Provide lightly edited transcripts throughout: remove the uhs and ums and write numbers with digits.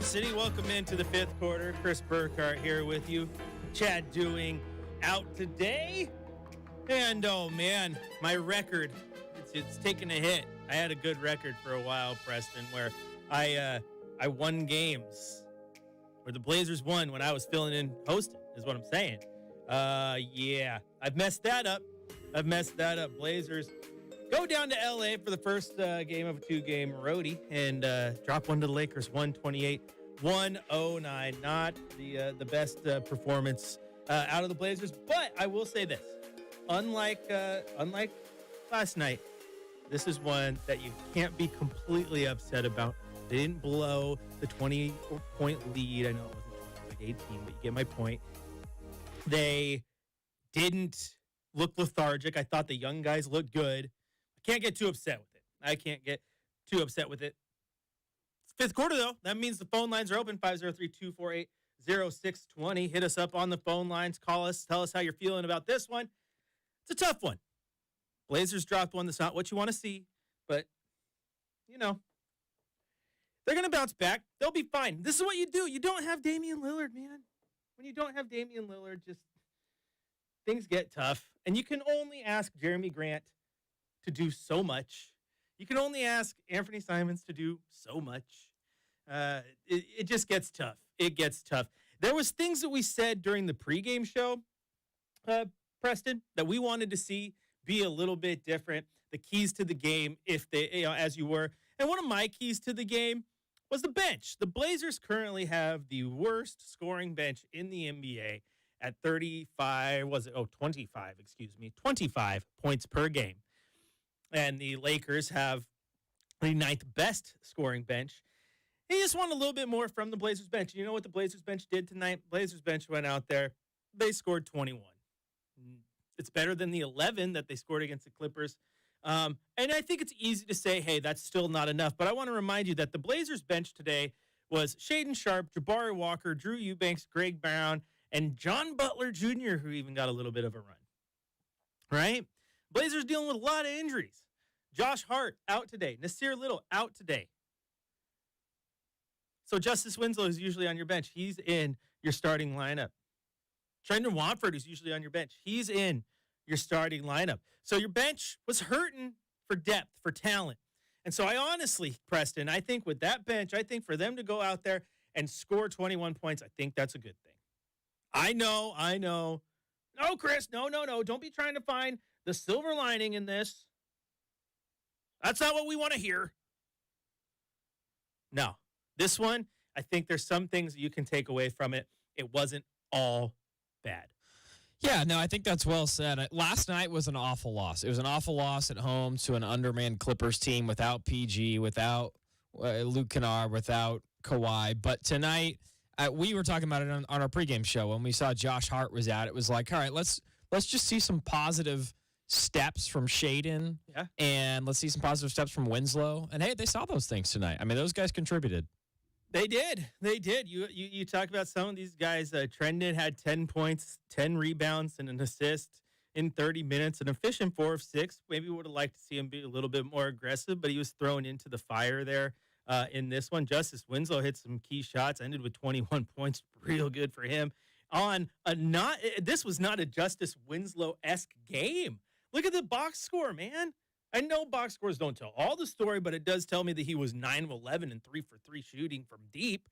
City. Welcome into the fifth quarter. Chris Burkhart here with you. Chad Doing out today. And, oh, man, my record, it's taken a hit. I had a good record for a while, Preston, where I won games. Where the Blazers won when I was filling in hosting, is what I'm saying. Yeah, I've messed that up. Blazers go down to L.A. for the first game of a two-game roadie and drop one to the Lakers, 128-109. Not the best performance out of the Blazers, but I will say this: unlike last night, this is one that you can't be completely upset about. They didn't blow the 20-point lead. I know it wasn't 20, like 18, but you get my point. They didn't look lethargic. I thought the young guys looked good. I can't get too upset with it. It's fifth quarter, though. That means the phone lines are open, 503-248-0620. Hit us up on the phone lines. Call us. Tell us how you're feeling about this one. It's a tough one. Blazers dropped one that's not what you want to see, but, you know, they're going to bounce back. They'll be fine. This is what you do. You don't have Damian Lillard, man. When you don't have Damian Lillard, just things get tough. And you can only ask Jeremy Grant to do so much. You can only ask Anthony Simons to do so much. It just gets tough. It gets tough. There was things that we said during the pregame show, Preston, that we wanted to see be a little bit different. The keys to the game, if they, as you were. And one of my keys to the game was the bench. The Blazers currently have the worst scoring bench in the NBA at 25 points per game. And the Lakers have the ninth best scoring bench. He just want a little bit more from the Blazers bench. You know what the Blazers bench did tonight? Blazers bench went out there. They scored 21. It's better than the 11 that they scored against the Clippers. And I think it's easy to say, hey, that's still not enough. But I want to remind you that the Blazers bench today was Shaedon Sharpe, Jabari Walker, Drew Eubanks, Greg Brown, and John Butler Jr., who even got a little bit of a run. Right? Blazers dealing with a lot of injuries. Josh Hart out today. Nasir Little out today. So Justice Winslow is usually on your bench. He's in your starting lineup. Trendon Watford is usually on your bench. He's in your starting lineup. So your bench was hurting for depth, for talent. And so I honestly, Preston, I think with that bench, I think for them to go out there and score 21 points, I think that's a good thing. I know. No, Chris, no. Don't be trying to find the silver lining in this. That's not what we want to hear. No. This one, I think there's some things you can take away from it. It wasn't all bad. Yeah, no, I think that's well said. Last night was an awful loss. It was an awful loss at home to an undermanned Clippers team without PG, without Luke Kennard, without Kawhi. But tonight, we were talking about it on our pregame show when we saw Josh Hart was out. It was like, all right, let's just see some positive steps from Shaedon, and let's see some positive steps from Winslow. And, hey, they saw those things tonight. I mean, those guys contributed. They did. You talk about some of these guys. Trendon had 10 points, 10 rebounds, and an assist in 30 minutes. An efficient 4 of 6. Maybe would have liked to see him be a little bit more aggressive, but he was thrown into the fire there in this one. Justice Winslow hit some key shots, ended with 21 points. Real good for him. This was not a Justice Winslow-esque game. Look at the box score, man. I know box scores don't tell all the story, but it does tell me that he was 9 of 11 and 3 for 3 shooting from deep.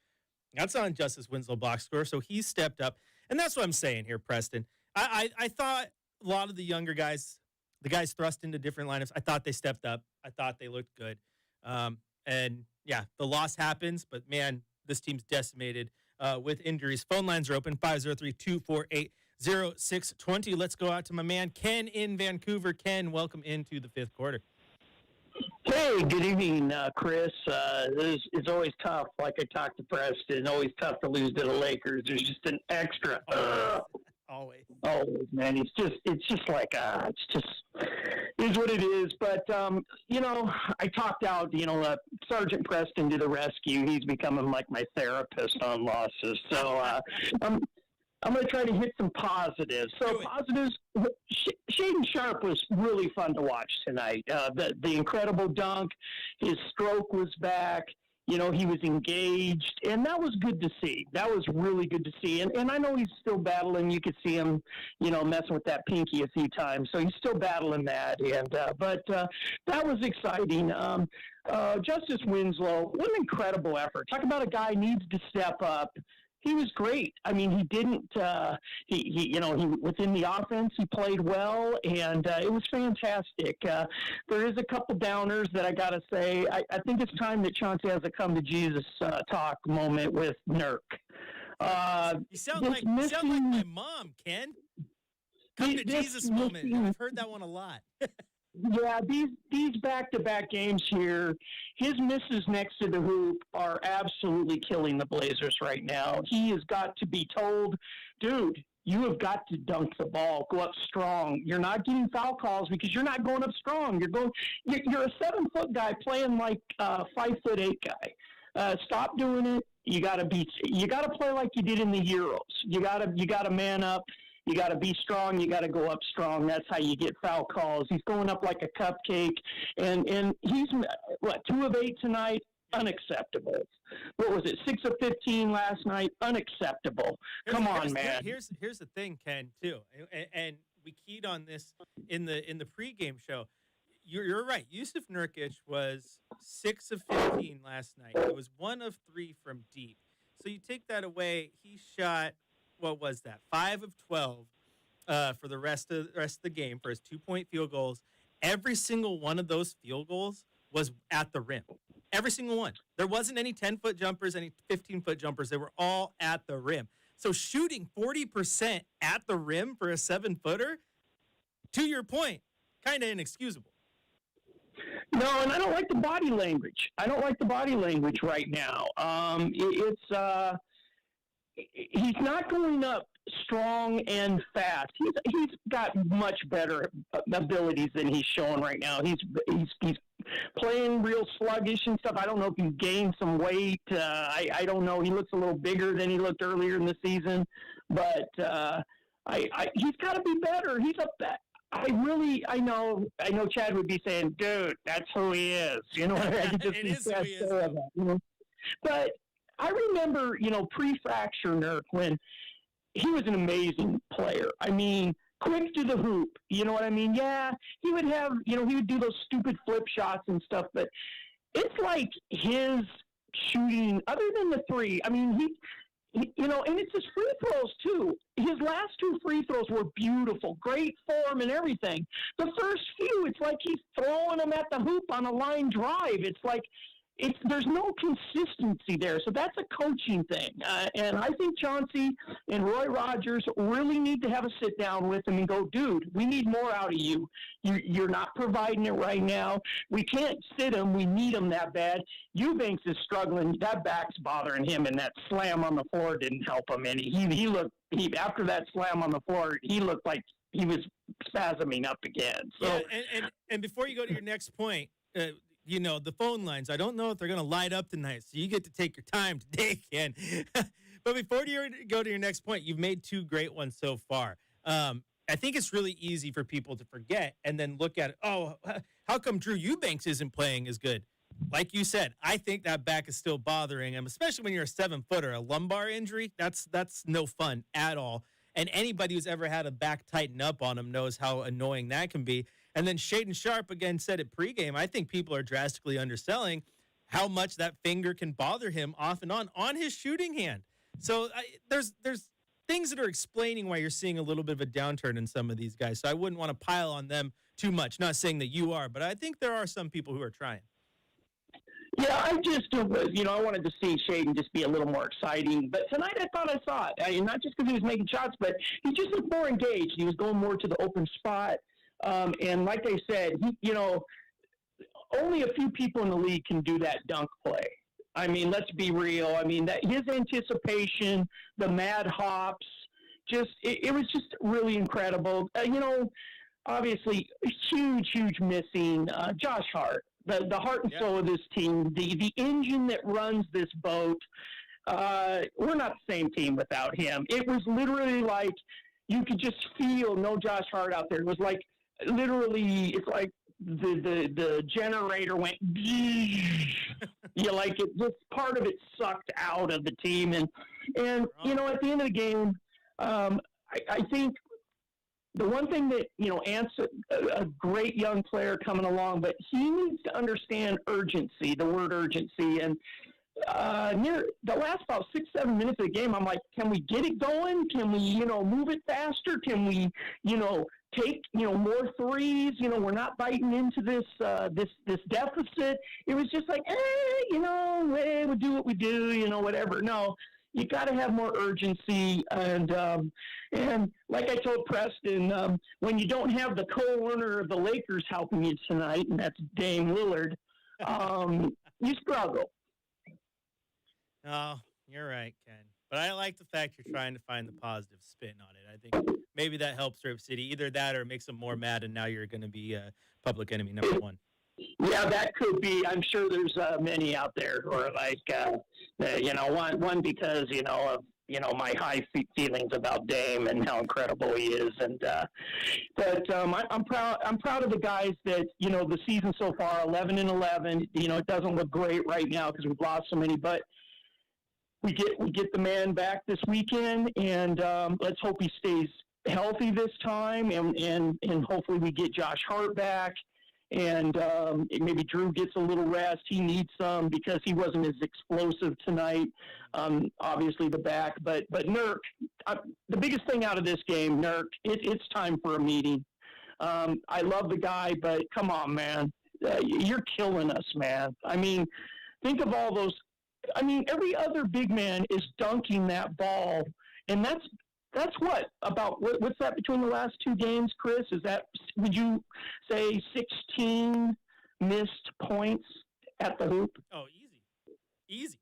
That's on Justice Winslow box score, so he stepped up. And that's what I'm saying here, Preston. I thought a lot of the younger guys, the guys thrust into different lineups, I thought they stepped up. I thought they looked good. And, yeah, the loss happens, but, man, this team's decimated with injuries. Phone lines are open, 503-248-0620. Let's go out to my man Ken in Vancouver. Ken, welcome into the fifth quarter. Hey, good evening, Chris. It's always tough, like I talked to Preston, always tough to lose to the Lakers. There's just an extra. Always, man. It's just like, is what it is. But, I talked out, Sergeant Preston to the rescue. He's becoming like my therapist on losses. So I'm going to try to hit some positives. So positives, Shaedon Sharpe was really fun to watch tonight. The incredible dunk, his stroke was back. He was engaged, and that was good to see. That was really good to see. And I know he's still battling. You could see him, messing with that pinky a few times. So he's still battling that. But that was exciting. Justice Winslow, what an incredible effort. Talk about a guy who needs to step up. He was great. I mean, he didn't. He within the offense, he played well, and it was fantastic. There is a couple downers that I gotta say. I think it's time that Chauncey has a come to Jesus talk moment with Nurk. You sound like my mom, Ken. Come to Jesus moment. I've heard that one a lot. Yeah, these back-to-back games here, his misses next to the hoop are absolutely killing the Blazers right now. He has got to be told, dude, you have got to dunk the ball, go up strong. You're not getting foul calls because you're not going up strong. You're a 7-foot guy playing like a 5'8" guy. Stop doing it. You got to play like you did in the Euros. You got to man up. You got to be strong. You got to go up strong. That's how you get foul calls. He's going up like a cupcake, and he's 2 of 8 tonight. Unacceptable. What was it? 6 of 15 last night. Unacceptable. Come on, man. Here's the thing, Ken. Too, and we keyed on this in the pregame show. You're right. Yusuf Nurkic was 6 of 15 last night. It was 1 of 3 from deep. So you take that away. He shot. What was that? 5 of 12 for the rest of the game for his 2-point field goals. Every single one of those field goals was at the rim. Every single one. There wasn't any 10-foot jumpers, any 15-foot jumpers. They were all at the rim. So shooting 40% at the rim for a 7-footer, to your point, kind of inexcusable. No, and I don't like the body language. Right now. He's not going up strong and fast. He's got much better abilities than he's showing right now. He's playing real sluggish and stuff. I don't know if he gained some weight. I don't know. He looks a little bigger than he looked earlier in the season, but he's got to be better. I know Chad would be saying, dude, that's who he is. I could just it is who he is. But I remember, pre-fracture Nurk, when he was an amazing player. I mean, quick to the hoop. You know what I mean? Yeah, he would have, he would do those stupid flip shots and stuff, but it's like his shooting, other than the three, I mean, he and it's his free throws, too. His last 2 free throws were beautiful, great form and everything. The first few, it's like he's throwing them at the hoop on a line drive. It's like, there's no consistency there. So that's a coaching thing. And I think Chauncey and Roy Rogers really need to have a sit down with him and go, dude, we need more out of you. You're not providing it right now. We can't sit him. We need him that bad. Eubanks is struggling. That back's bothering him, and that slam on the floor didn't help him. And he looked after that slam on the floor, he looked like he was spasming up again. So, yeah, and before you go to your next point, the phone lines, I don't know if they're going to light up tonight, so you get to take your time today, Ken. But before you go to your next point, you've made 2 great ones so far. I think it's really easy for people to forget and then look at it. Oh, how come Drew Eubanks isn't playing as good? Like you said, I think that back is still bothering him, especially when you're a 7-footer. A lumbar injury, that's no fun at all. And anybody who's ever had a back tighten up on him knows how annoying that can be. And then Shaedon Sharpe, again, said it pregame, I think people are drastically underselling how much that finger can bother him off and on his shooting hand. So there's things that are explaining why you're seeing a little bit of a downturn in some of these guys. So I wouldn't want to pile on them too much. Not saying that you are, but I think there are some people who are trying. Yeah, I just, I wanted to see Shaedon just be a little more exciting. But tonight I thought I saw it. Not just because he was making shots, but he just looked more engaged. He was going more to the open spot. And like I said, only a few people in the league can do that dunk play. I mean, let's be real. I mean, that his anticipation, the mad hops, it was just really incredible. Obviously, huge missing Josh Hart. The heart and soul of this team, the engine that runs this boat. We're not the same team without him. It was literally like you could just feel no Josh Hart out there. It was like literally, it's like the generator went. Like it, just part of it sucked out of the team, and at the end of the game, I think the one thing that Ant's a great young player coming along, but he needs to understand urgency, the word urgency, and near the last about 6-7 minutes of the game, I'm like, can we get it going? Can we, move it faster? Can we, take, more threes? We're not biting into this deficit. It was just like, we'll do what we do, whatever. No, you got to have more urgency. And like I told Preston, when you don't have the co-owner of the Lakers helping you tonight, and that's Dame Lillard, you struggle. Oh, you're right, Ken. But I like the fact you're trying to find the positive spin on it. I think maybe that helps Rip City. Either that or it makes them more mad, and now you're going to be public enemy number one. Yeah, that could be. I'm sure there's many out there who are like, one because, of my high feelings about Dame and how incredible he is, and but I'm proud. I'm proud of the guys that the season so far, 11-11. It doesn't look great right now because we've lost so many, but we get the man back this weekend, and let's hope he stays healthy this time, and hopefully we get Josh Hart back, and maybe Drew gets a little rest. He needs some because he wasn't as explosive tonight. Obviously the back, but Nurk, the biggest thing out of this game, Nurk, it's time for a meeting. I love the guy, but come on, man, you're killing us, man. I mean, think of all those. I mean, every other big man is dunking that ball, and that's what's that between the last two games, Chris? Is that, would you say 16 missed points at the hoop? Oh, easy.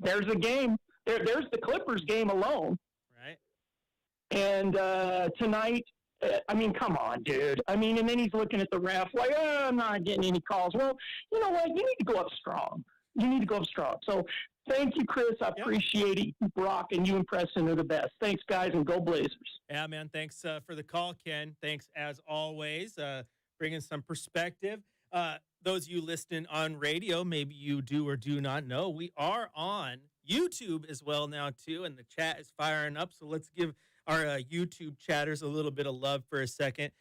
There's a game. There's the Clippers game alone. Right. And tonight, I mean, come on, dude. I mean, and then he's looking at the ref like, I'm not getting any calls. Well, you know what? You need to go up strong. So thank you, Chris. I appreciate it. Keep rocking. You and Preston are the best. Thanks, guys, and go Blazers. Yeah, man. Thanks for the call, Ken. Thanks, as always, bringing some perspective. Those of you listening on radio, maybe you do or do not know, we are on YouTube as well now, too, and the chat is firing up. So let's give our YouTube chatters a little bit of love for a second.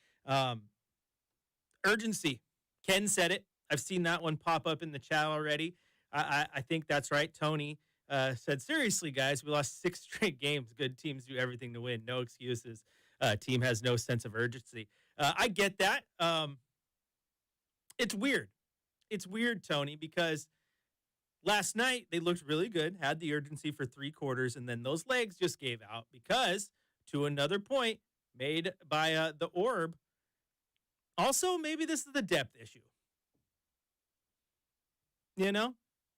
Urgency. Ken said it. I've seen that one pop up in the chat already. I think that's right. Tony said, seriously, guys, we lost 6 straight games. Good teams do everything to win. No excuses. Team has no sense of urgency. I get that. It's weird. It's weird, Tony, because last night they looked really good, had the urgency for 3 quarters, and then those legs just gave out because, to another point made by the Orb, also maybe this is the depth issue.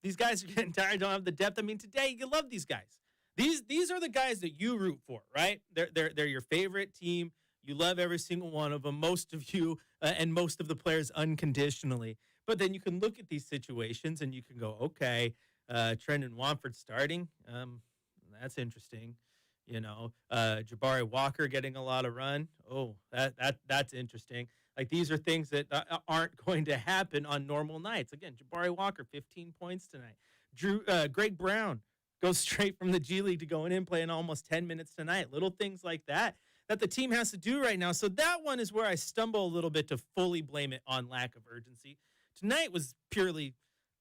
These guys are getting tired, don't have the depth. I mean, today you love these guys. These are the guys that you root for, right? They're your favorite team. You love every single one of them, most of you, and most of the players unconditionally. But then you can look at these situations and you can go, okay, Trendon Watford starting, that's interesting. Jabari Walker getting a lot of run. Oh, that's interesting. Like, these are things that aren't going to happen on normal nights. Again, Jabari Walker, 15 points tonight. Greg Brown goes straight from the G League to going in, playing almost 10 minutes tonight. Little things like that the team has to do right now. So that one is where I stumble a little bit to fully blame it on lack of urgency. Tonight was purely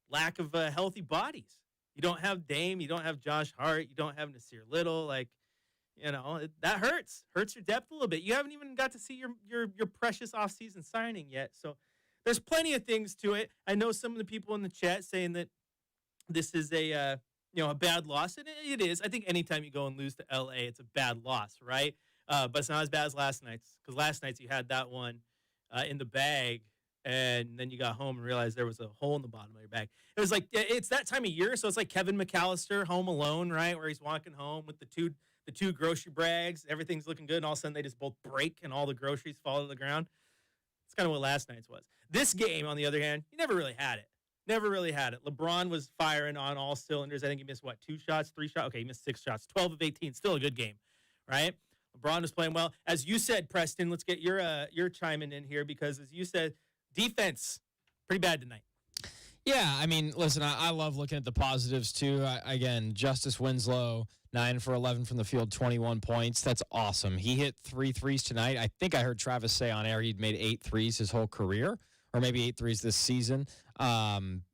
lack of healthy bodies. You don't have Dame. You don't have Josh Hart. You don't have Nasir Little. That hurts your depth a little bit. You haven't even got to see your precious offseason signing yet. So there's plenty of things to it. I know some of the people in the chat saying that this is a bad loss, and it is. I think anytime you go and lose to LA, it's a bad loss, right? But it's not as bad as last night's, because last night's you had that one in the bag, and then you got home and realized there was a hole in the bottom of your bag. It was like, it's that time of year, so it's like Kevin McAllister, Home Alone, right, where he's walking home with the two grocery bags. Everything's looking good, and all of a sudden they just both break, and all the groceries fall to the ground. That's kind of what last night's was. This game, on the other hand, you never really had it. LeBron was firing on all cylinders. I think he missed, 2 shots, 3 shots? Okay, he missed 6 shots, 12 of 18. Still a good game, right? LeBron is playing well. As you said, Preston, let's get your chiming in here because, as you said, defense pretty bad tonight. Yeah, I mean, listen, I love looking at the positives too. Again, Justice Winslow, 9 for 11 from the field, 21 points. That's awesome. He hit 3 threes tonight. I think I heard Travis say on air he'd made 8 threes his whole career, or maybe 8 threes this season.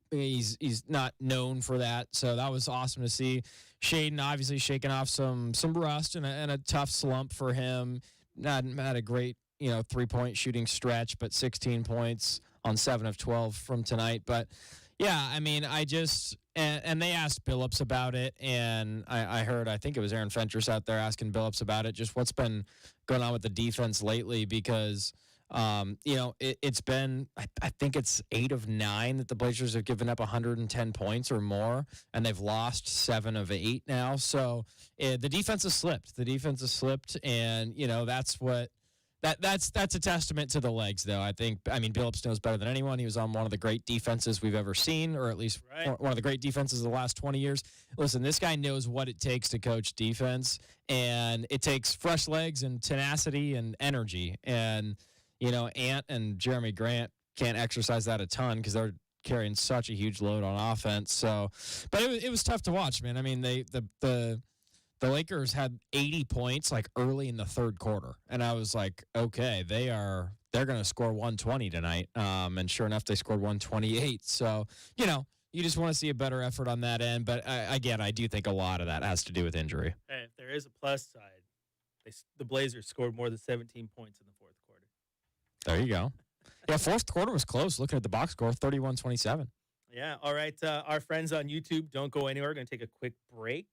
He's not known for that, so that was awesome to see. Shaden obviously shaking off some rust and a tough slump for him. Not had a great 3-point shooting stretch, but 16 points on 7 of 12 from tonight. But yeah, I mean, and they asked Billups about it, and I heard, I think it was Aaron Fentress out there asking Billups about it, just what's been going on with the defense lately, because it's been, I think it's 8 of 9 that the Blazers have given up 110 points or more, and they've lost 7 of 8 now. So the defense has slipped, and that's what. That's a testament to the legs, though. I mean, Billups knows better than anyone. He was on one of the great defenses we've ever seen, or at least one of the great defenses of the last 20 years. Listen, this guy knows what it takes to coach defense, and it takes fresh legs and tenacity and energy. And, Ant and Jeremy Grant can't exercise that a ton because they're carrying such a huge load on offense. So, but it was tough to watch, man. I mean, the Lakers had 80 points like early in the third quarter, and I was like, okay, they're going to score 120 tonight. And sure enough, they scored 128. So, you just want to see a better effort on that end. But again, I do think a lot of that has to do with injury. Hey, if there is a plus side, the Blazers scored more than 17 points in the fourth quarter. There you go. Yeah, fourth quarter was close. Looking at the box score, 31-27. Yeah. All right. Our friends on YouTube, don't go anywhere. We're going to take a quick break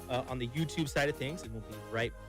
on the YouTube side of things, and we'll be right back.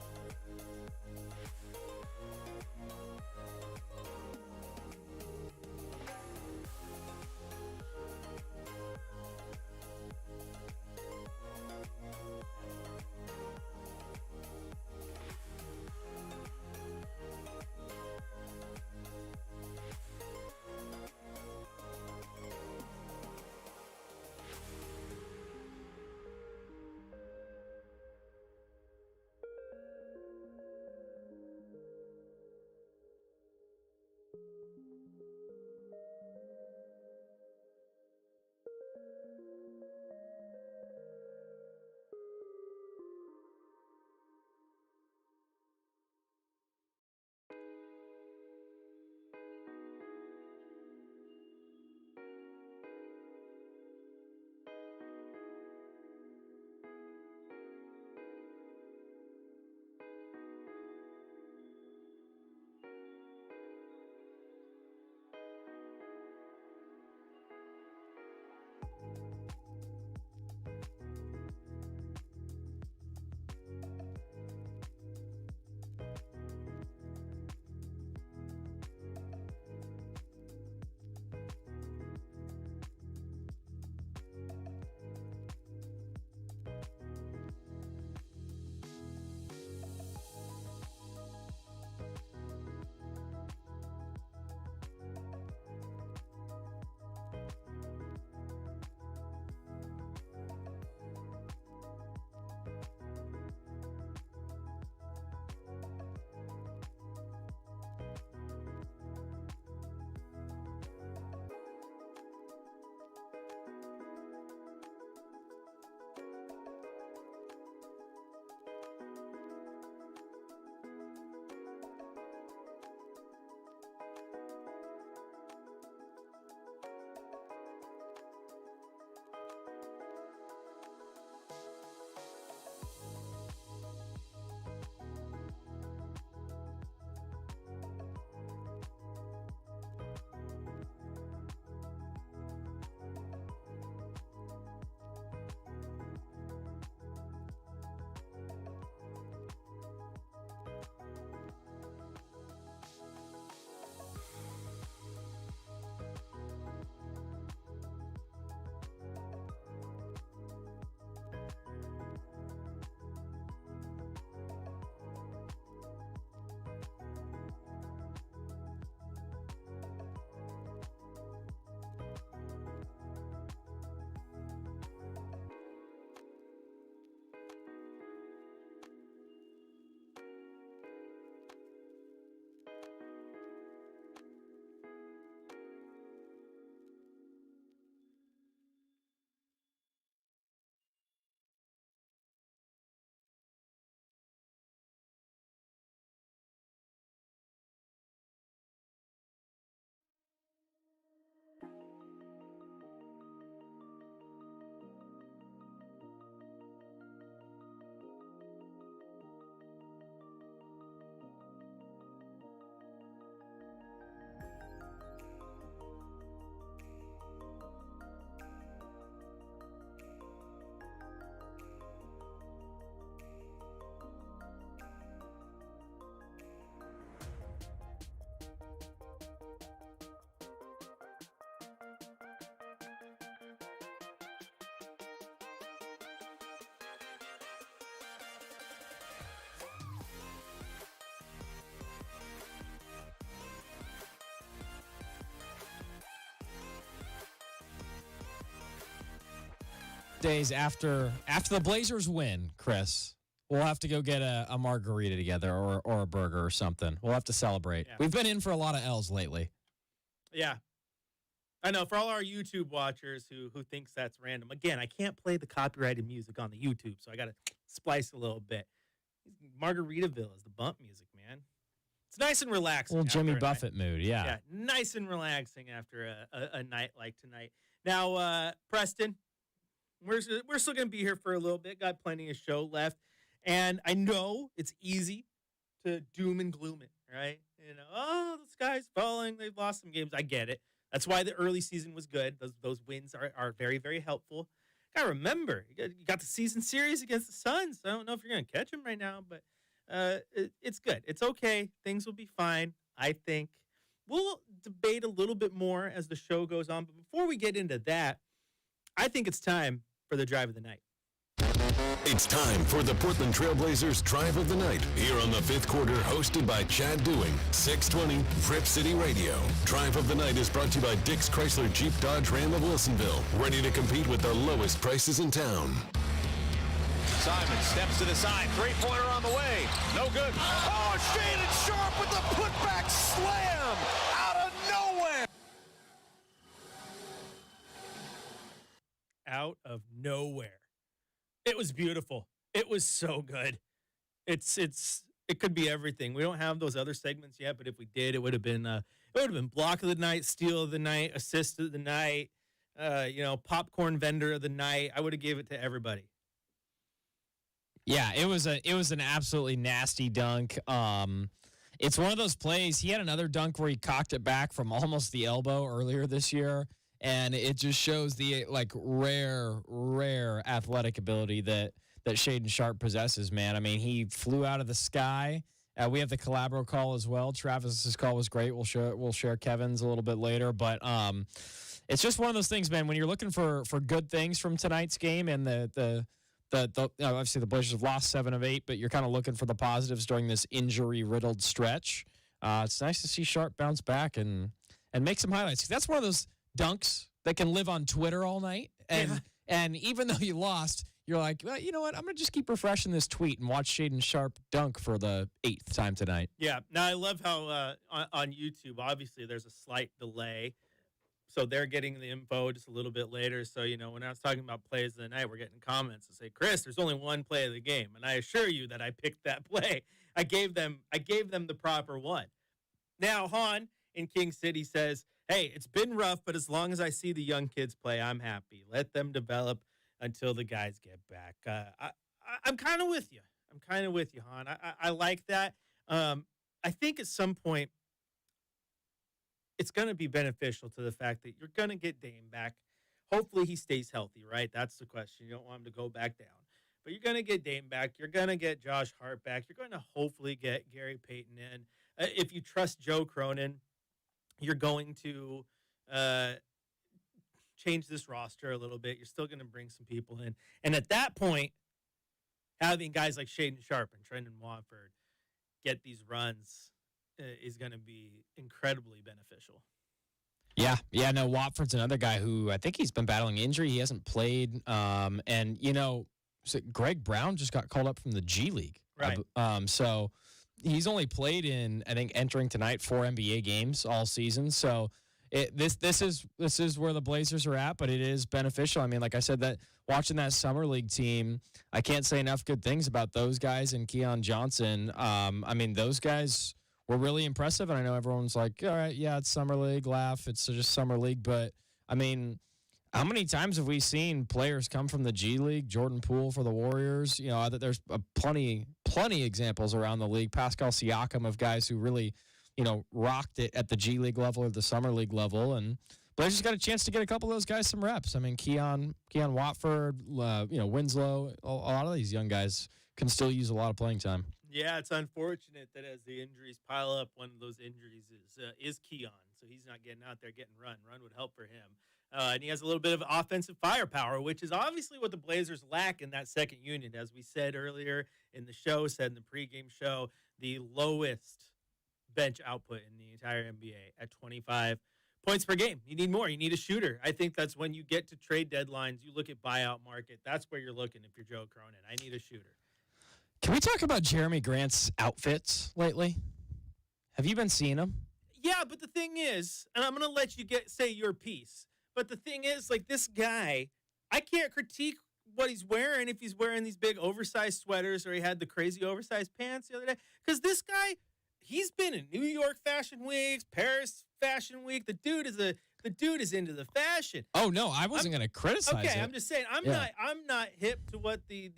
days after the Blazers win, Chris, we'll have to go get a margarita together or a burger or something. We'll have to celebrate. Yeah. We've been in for a lot of L's lately. Yeah. I know, for all our YouTube watchers who thinks that's random. Again, I can't play the copyrighted music on the YouTube, so I got to splice a little bit. Margaritaville is the bump music, man. It's nice and relaxing. Little Jimmy Buffett mood, yeah. Yeah, nice and relaxing after a night like tonight. Now, Preston, we're still going to be here for a little bit. Got plenty of show left. And I know it's easy to doom and gloom it, right? You know, oh, the sky's falling. They've lost some games. I get it. That's why the early season was good. Those wins are very, very helpful. Got to remember, you got the season series against the Suns. I don't know if you're going to catch them right now, but it's good. It's okay. Things will be fine, I think. We'll debate a little bit more as the show goes on. But before we get into that, I think it's time for the drive of the night. It's time for the Portland Trailblazers Drive of the Night, here on the fifth quarter, hosted by Chad Dewing, 620 Rip City Radio. Drive of the Night is brought to you by Dick's Chrysler Jeep Dodge Ram of Wilsonville, ready to compete with the lowest prices in town. Simon steps to the side, three-pointer on the way, no good. Oh, Shaden Sharp with the putback slam out of nowhere. Out of nowhere. It was beautiful. It was so good. It could be everything. We don't have those other segments yet, but if we did, it would have been block of the night, steal of the night, assist of the night, popcorn vendor of the night. I would have gave it to everybody. Yeah, it was an absolutely nasty dunk. It's one of those plays. He had another dunk where he cocked it back from almost the elbow earlier this year. And it just shows the rare athletic ability that Shaden Sharp possesses, man. I mean, he flew out of the sky. We have the Calabro call as well. Travis's call was great. We'll share Kevin's a little bit later, but it's just one of those things, man. When you're looking for good things from tonight's game, and the obviously the Blazers have lost 7 of 8, but you're kind of looking for the positives during this injury-riddled stretch. It's nice to see Sharp bounce back and make some highlights. That's one of those dunks that can live on Twitter all night. And even though you lost, you're like, well, you know what? I'm going to just keep refreshing this tweet and watch Shaden Sharp dunk for the 8th time tonight. Yeah. Now, I love how on YouTube, obviously, there's a slight delay. So they're getting the info just a little bit later. So, when I was talking about plays of the night, we're getting comments that say, Chris, there's only one play of the game. And I assure you that I picked that play. I gave them the proper one. Now, Han in King City says, hey, it's been rough, but as long as I see the young kids play, I'm happy. Let them develop until the guys get back. I'm kind of with you. Han. I like that. I think at some point it's going to be beneficial to the fact that you're going to get Dame back. Hopefully he stays healthy, right? That's the question. You don't want him to go back down. But you're going to get Dame back. You're going to get Josh Hart back. You're going to hopefully get Gary Payton in. If you trust Joe Cronin, you're going to change this roster a little bit. You're still going to bring some people in. And at that point, having guys like Shaden Sharp and Trendon Watford get these runs is going to be incredibly beneficial. Yeah, no, Watford's another guy who I think he's been battling injury. He hasn't played. Greg Brown just got called up from the G League. Right. So he's only played in, I think, entering tonight 4 NBA games all season. So this is where the Blazers are at, but it is beneficial. I mean, like I said, that watching that summer league team, I can't say enough good things about those guys and Keon Johnson. I mean, those guys were really impressive, and I know everyone's like, all right, yeah, it's summer league, laugh, it's just summer league, but I mean, how many times have we seen players come from the G League? Jordan Poole for the Warriors. There's plenty examples around the league. Pascal Siakam of guys who really, rocked it at the G League level or the summer league level. And Blazers got a chance to get a couple of those guys some reps. I mean, Keon Watford, Winslow, a lot of these young guys can still use a lot of playing time. Yeah, it's unfortunate that as the injuries pile up, one of those injuries is Keon. So he's not getting out there getting run. Run would help for him. And he has a little bit of offensive firepower, which is obviously what the Blazers lack in that second unit. As we said earlier in the show, said in the pregame show, the lowest bench output in the entire NBA at 25 points per game. You need more. You need a shooter. I think that's when you get to trade deadlines. You look at buyout market. That's where you're looking if you're Joe Cronin. I need a shooter. Can we talk about Jeremy Grant's outfits lately? Have you been seeing them? Yeah, but the thing is, and I'm going to let you say your piece, but the thing is, like, this guy, I can't critique what he's wearing if he's wearing these big oversized sweaters or he had the crazy oversized pants the other day. Because this guy, he's been in New York Fashion Weeks, Paris Fashion Week. The dude is into the fashion. Oh no, I wasn't going to criticize it. Okay, I'm just saying I'm not hip to what the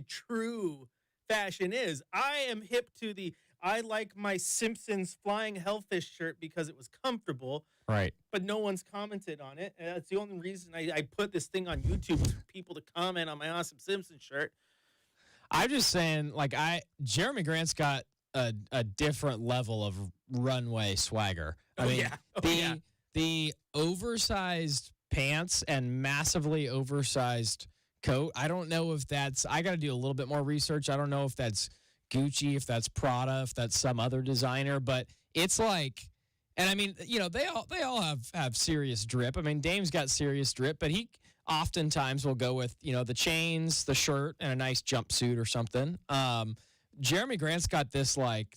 true fashion is. I am hip to I like my Simpsons flying hellfish shirt because it was comfortable. Right. But no one's commented on it. And that's the only reason I put this thing on YouTube was for people to comment on my awesome Simpsons shirt. I'm just saying, like, Jeremy Grant's got a different level of runway swagger. I mean, the oversized pants and massively oversized coat. I don't know if I got to do a little bit more research. I don't know if that's Gucci, if that's Prada, if that's some other designer, but it's like, and I mean, they all have serious drip. I mean, Dame's got serious drip, but he oftentimes will go with, the chains, the shirt, and a nice jumpsuit or something. Jeremy Grant's got this like,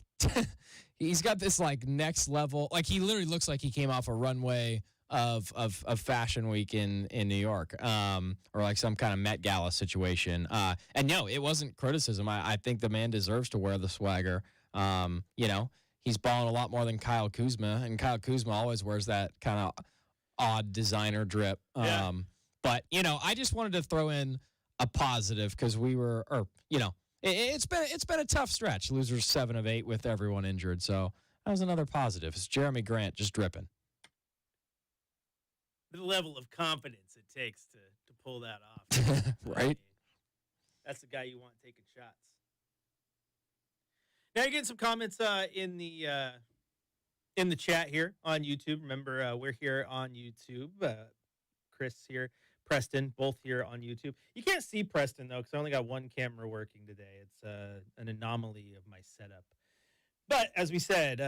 he's got this like next level, like he literally looks like he came off a runway of Fashion Week in New York, or like some kind of Met Gala situation. And no, it wasn't criticism. I think the man deserves to wear the swagger. He's balling a lot more than Kyle Kuzma, and Kyle Kuzma always wears that kind of odd designer drip. Yeah. But I just wanted to throw in a positive because it's been a tough stretch. Losers 7 of 8 with everyone injured, so that was another positive. It's Jeremy Grant just dripping. The level of confidence it takes to pull that off. Right? I mean, that's the guy you want taking shots. Now you're getting some comments in the chat here on YouTube. Remember, we're here on YouTube. Chris here, Preston, both here on YouTube. You can't see Preston, though, because I only got one camera working today. It's an anomaly of my setup. But as we said,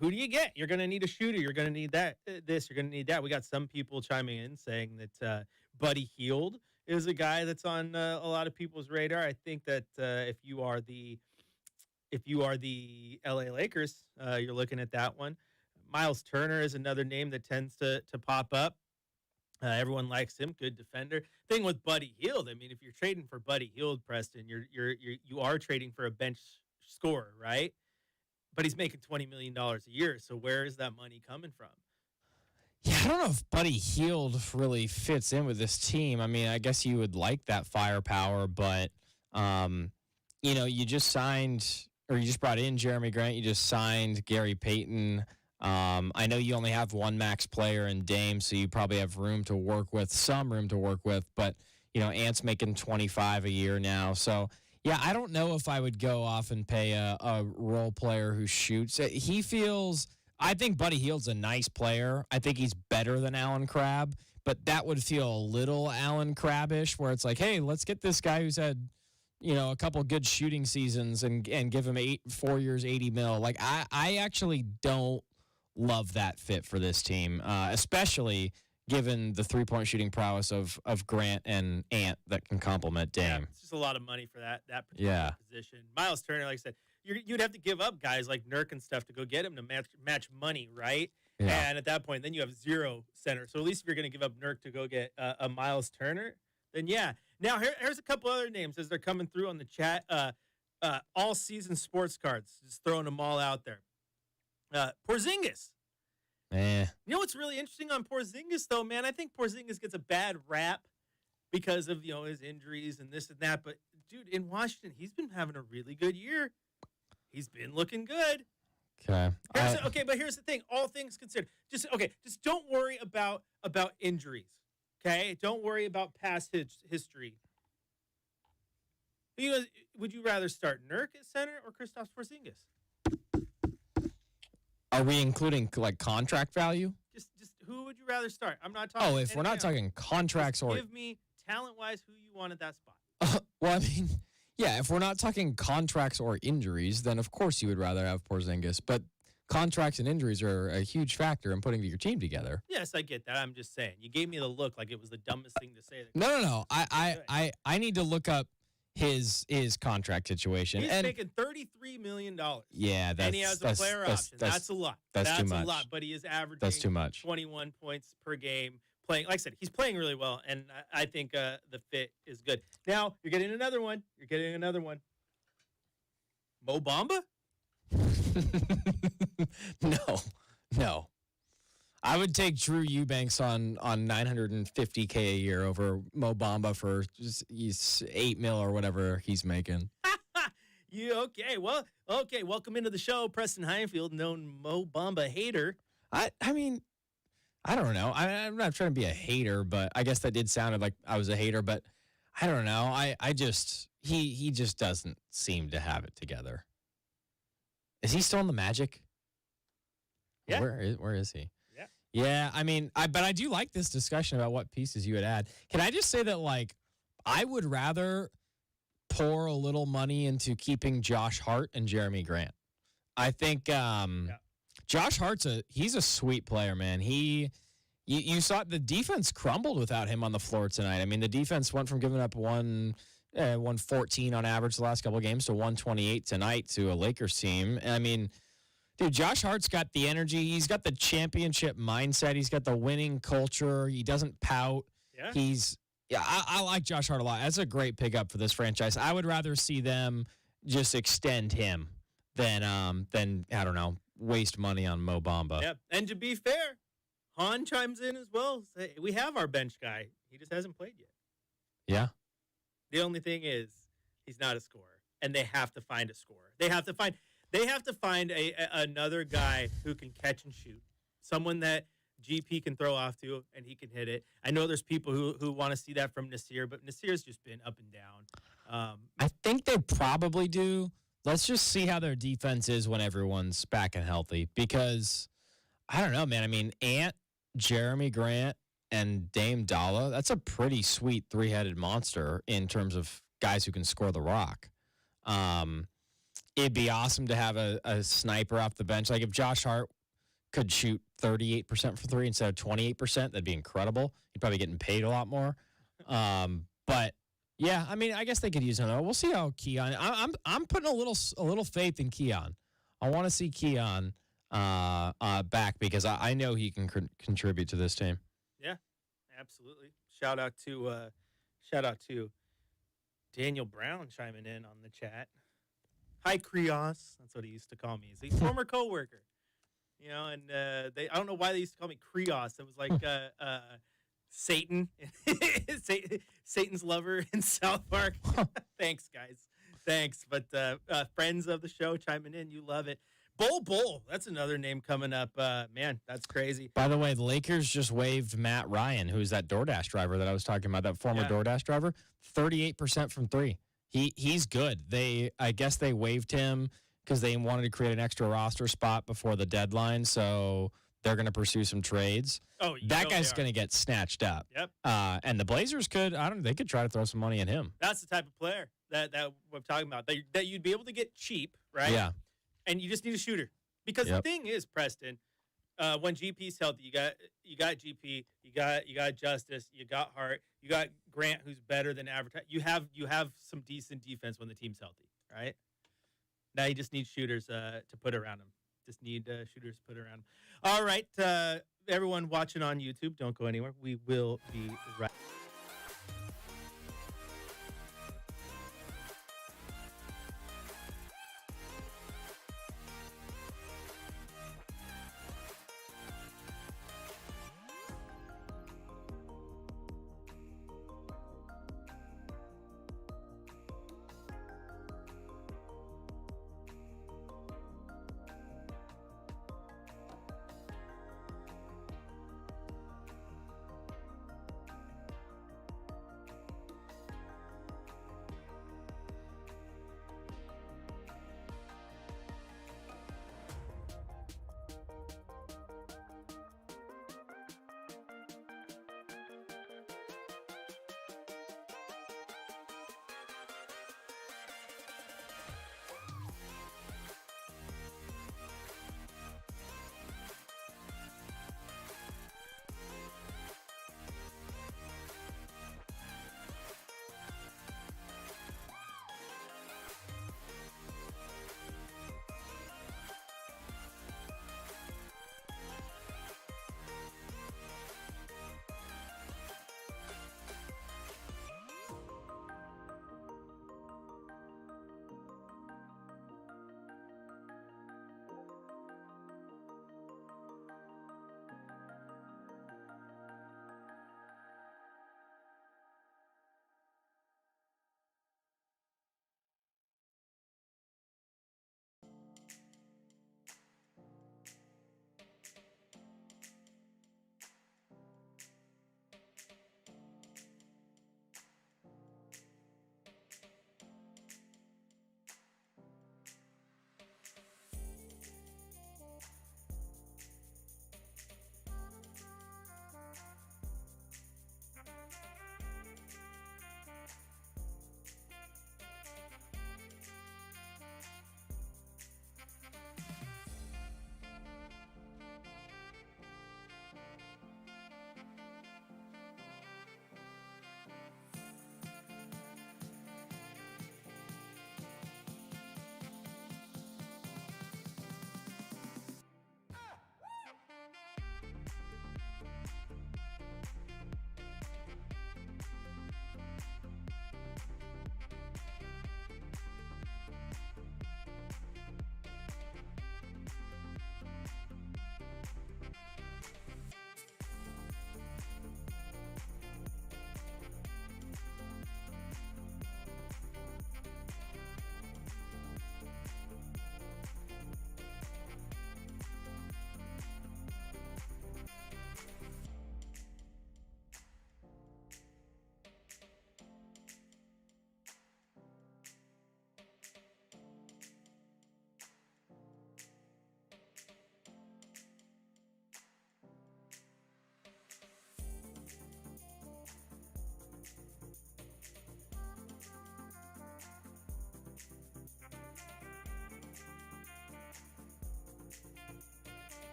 who do you get? You're going to need a shooter. You're going to need that. You're going to need that. We got some people chiming in saying that Buddy Hield is a guy that's on a lot of people's radar. I think that if you are the LA Lakers, you're looking at that one. Miles Turner is another name that tends to pop up. Everyone likes him. Good defender. Thing with Buddy Hield, I mean, if you're trading for Buddy Hield, Preston, you are trading for a bench scorer, right? But he's making $20 million a year. So where is that money coming from? Yeah, I don't know if Buddy Hield really fits in with this team. I mean, I guess you would like that firepower, but, you just brought in Jeremy Grant. You just signed Gary Payton. I know you only have one max player in Dame, so you probably have some room to work with. But, Ant's making $25 a year now. So, yeah, I don't know if I would go off and pay a role player who shoots. I think Buddy Hield's a nice player. I think he's better than Allen Crabbe, but that would feel a little Allen Crabbe-ish, where it's like, hey, let's get this guy who's had, a couple good shooting seasons and give him 4 years, $80 million. Like, I actually don't love that fit for this team, especially given the three-point shooting prowess of Grant and Ant that can complement Dame. Yeah, it's just a lot of money for that particular position. Miles Turner, like I said, you'd have to give up guys like Nurk and stuff to go get him to match money, right? Yeah. And at that point, then you have zero center. So at least if you're going to give up Nurk to go get a Miles Turner, then yeah. Now here's a couple other names as they're coming through on the chat. All-season sports cards, just throwing them all out there. Porzingis. You know what's really interesting on Porzingis, though, man? I think Porzingis gets a bad rap because of, his injuries and this and that. But, dude, in Washington, he's been having a really good year. He's been looking good. Okay. But here's the thing. All things considered. Just don't worry about injuries, okay? Don't worry about past history. Would you rather start Nurk at center or Kristaps Porzingis? Are we including like contract value? Just who would you rather start? I'm not talking. Oh, if we're not talking contracts or give me talent-wise who you want at that spot. Well, I mean, yeah, if we're not talking contracts or injuries, then of course you would rather have Porzingis. But contracts and injuries are a huge factor in putting your team together. Yes, I get that. I'm just saying. You gave me the look like it was the dumbest thing to say. No. I need to look up his contract situation. He's and making $33 million. Yeah, and he has a player option. That's a lot. That's too much. A lot. But he is averaging That's too much. 21 points per game. Playing, like I said, he's playing really well, and I think the fit is good. Now you're getting another one. Mo Bamba? No. I would take Drew Eubanks on $950K a year over Mo Bamba for just $8 million or whatever he's making. Okay. Welcome into the show, Preston Heinfield, known Mo Bamba hater. I mean, I don't know. I'm not trying to be a hater, but I guess that did sound like I was a hater. But I don't know. I just he just doesn't seem to have it together. Is he still in the Magic? Yeah. Where is he? Yeah. Yeah. I mean, but I do like this discussion about what pieces you would add. Can I just say that, like, I would rather pour a little money into keeping Josh Hart and Jeremy Grant. I think Josh Hart's he's a sweet player, man. You saw the defense crumbled without him on the floor tonight. I mean, the defense went from giving up 114 on average the last couple of games to 128 tonight to a Lakers team. And I mean, dude, Josh Hart's got the energy. He's got the championship mindset. He's got the winning culture. He doesn't pout. Yeah. I like Josh Hart a lot. That's a great pickup for this franchise. I would rather see them just extend him than I don't know, waste money on Mo Bamba. Yep. And to be fair, Han chimes in as well. Say, we have our bench guy. He just hasn't played yet. Yeah. The only thing is he's not a scorer, and they have to find a scorer. They have to find another guy who can catch and shoot, someone that GP can throw off to and he can hit it. I know there's people who want to see that from Nasir, but Nasir's just been up and down. I think they probably do. Let's just see how their defense is when everyone's back and healthy, because I don't know, man. I mean, Ant, Jeremy Grant, and Dame Dalla, that's a pretty sweet three-headed monster in terms of guys who can score the rock. It'd be awesome to have a sniper off the bench. Like if Josh Hart could shoot 38% for three instead of 28%, that'd be incredible. He'd probably getting paid a lot more. But yeah, I mean, I guess they could use him. We'll see how Keon. I'm putting a little faith in Keon. I want to see Keon back because I know he can contribute to this team. Yeah, absolutely. Shout out to Daniel Brown chiming in on the chat. Hi, Krios. That's what he used to call me. He's a former coworker. You know, and I don't know why they used to call me Krios. It was like Satan, Satan's lover in South Park. Thanks, guys. Thanks. But friends of the show chiming in. You love it. Bull. That's another name coming up. Man, that's crazy. By the way, the Lakers just waived Matt Ryan, who's that DoorDash driver that I was talking about, that former DoorDash driver, 38% from three. He's good. I guess they waived him because they wanted to create an extra roster spot before the deadline, so they're going to pursue some trades. Oh, that guy's going to get snatched up. Yep. And the Blazers they could try to throw some money at him. That's the type of player that I'm talking about, that you'd be able to get cheap, right? Yeah. And you just need a shooter. Because the thing is, Preston, when GP's healthy, you got GP, you got Justice, you got Hart, you got Grant, who's better than advertised. You have some decent defense when the team's healthy, right? Now you just need shooters to put around them. Just need shooters to put around them. All right, everyone watching on YouTube, don't go anywhere. We will be right.